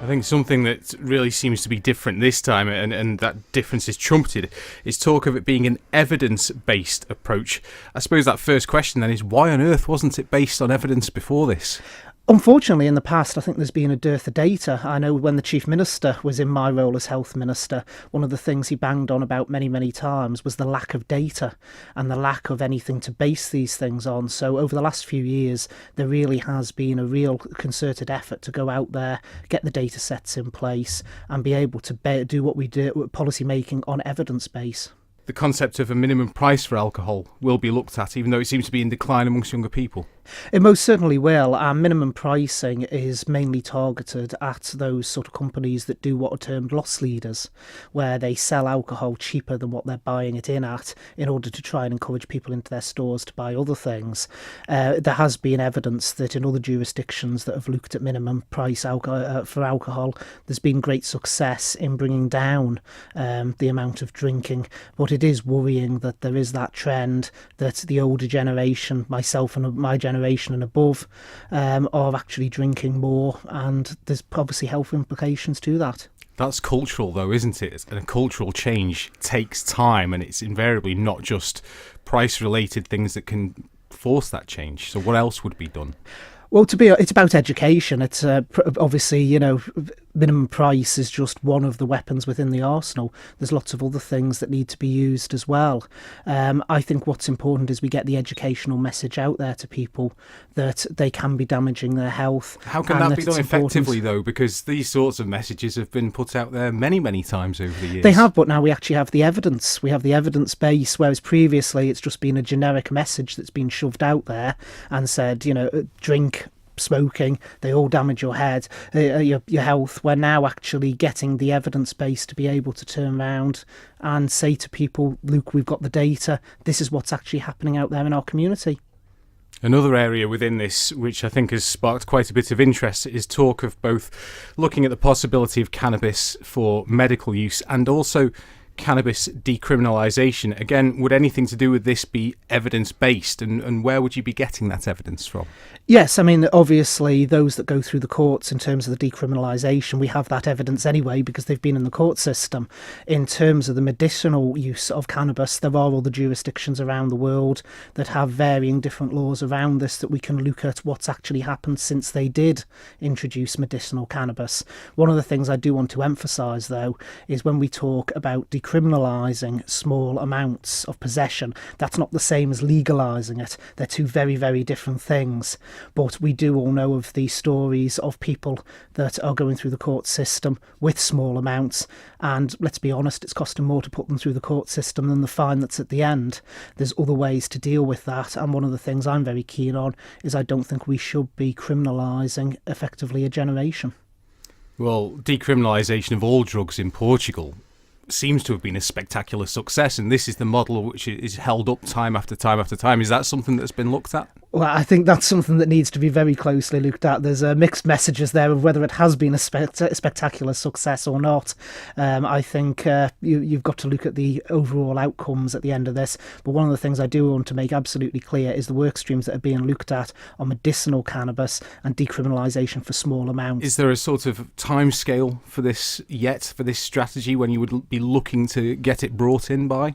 I think something that really seems to be different this time, and that difference is trumpeted, is talk of it being an evidence-based approach. I suppose that first question then is, why on earth wasn't it based on evidence before this? Unfortunately, in the past, I think there's been a dearth of data. I know when the Chief Minister was in my role as Health Minister, one of the things he banged on about many, many times was the lack of data and the lack of anything to base these things on. So over the last few years, there really has been a real concerted effort to go out there, get the data sets in place and be able to do what we do, policy making on evidence base. The concept of a minimum price for alcohol will be looked at, even though it seems to be in decline amongst younger people. It most certainly will. Our minimum pricing is mainly targeted at those sort of companies that do what are termed loss leaders, where they sell alcohol cheaper than what they're buying it in at in order to try and encourage people into their stores to buy other things. There has been evidence that in other jurisdictions that have looked at minimum price for alcohol, there's been great success in bringing down the amount of drinking. But it is worrying that there is that trend that the older generation, myself and my generation and above, are actually drinking more, and there's obviously health implications to that. That's cultural though, isn't it? And a cultural change takes time, and it's invariably not just price related things that can force that change. So what else would be done? Well, it's about education. It's obviously, minimum price is just one of the weapons within the arsenal. There's lots of other things that need to be used as well. I think what's important is we get the educational message out there to people that they can be damaging their health. How can that be done effectively, though? Because these sorts of messages have been put out there many, many times over the years. They have, but now we actually have the evidence. We have the evidence base, whereas previously it's just been a generic message that's been shoved out there and said, drink, smoking, they all damage your head, your health. We're now actually getting the evidence base to be able to turn around and say to people, look, we've got the data, this is what's actually happening out there in our community. Another area within this, which I think has sparked quite a bit of interest, is talk of both looking at the possibility of cannabis for medical use and also cannabis decriminalisation. Again, would anything to do with this be evidence-based, and where would you be getting that evidence from? Yes, I mean, obviously, those that go through the courts in terms of the decriminalisation, we have that evidence anyway because they've been in the court system. In terms of the medicinal use of cannabis, there are other jurisdictions around the world that have varying different laws around this that we can look at what's actually happened since they did introduce medicinal cannabis. One of the things I do want to emphasise, though, is when we talk about decriminalising small amounts of possession, that's not the same as legalising it. They're two very, very different things. But we do all know of these stories of people that are going through the court system with small amounts, and let's be honest, it's costing more to put them through the court system than the fine that's at the end. There's other ways to deal with that, and one of the things I'm very keen on is I don't think we should be criminalising effectively a generation. Well, decriminalisation of all drugs in Portugal seems to have been a spectacular success, and this is the model which is held up time after time after time. Is that something that's been looked at? Well, I think that's something that needs to be very closely looked at. There's mixed messages there of whether it has been a spectacular success or not. I think you've got to look at the overall outcomes at the end of this. But one of the things I do want to make absolutely clear is the work streams that are being looked at on medicinal cannabis and decriminalisation for small amounts. Is there a sort of timescale for this yet, for this strategy, when you would be looking to get it brought in by?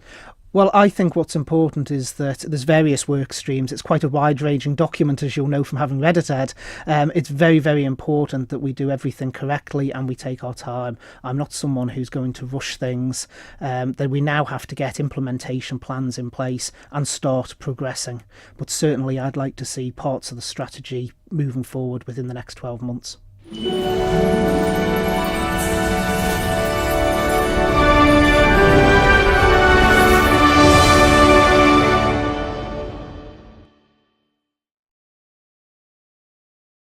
Well, I think what's important is that there's various work streams. It's quite a wide-ranging document, as you'll know from having read it, Ed. It's very, very important that we do everything correctly and we take our time. I'm not someone who's going to rush things. That we now have to get implementation plans in place and start progressing. But certainly I'd like to see parts of the strategy moving forward within the next 12 months.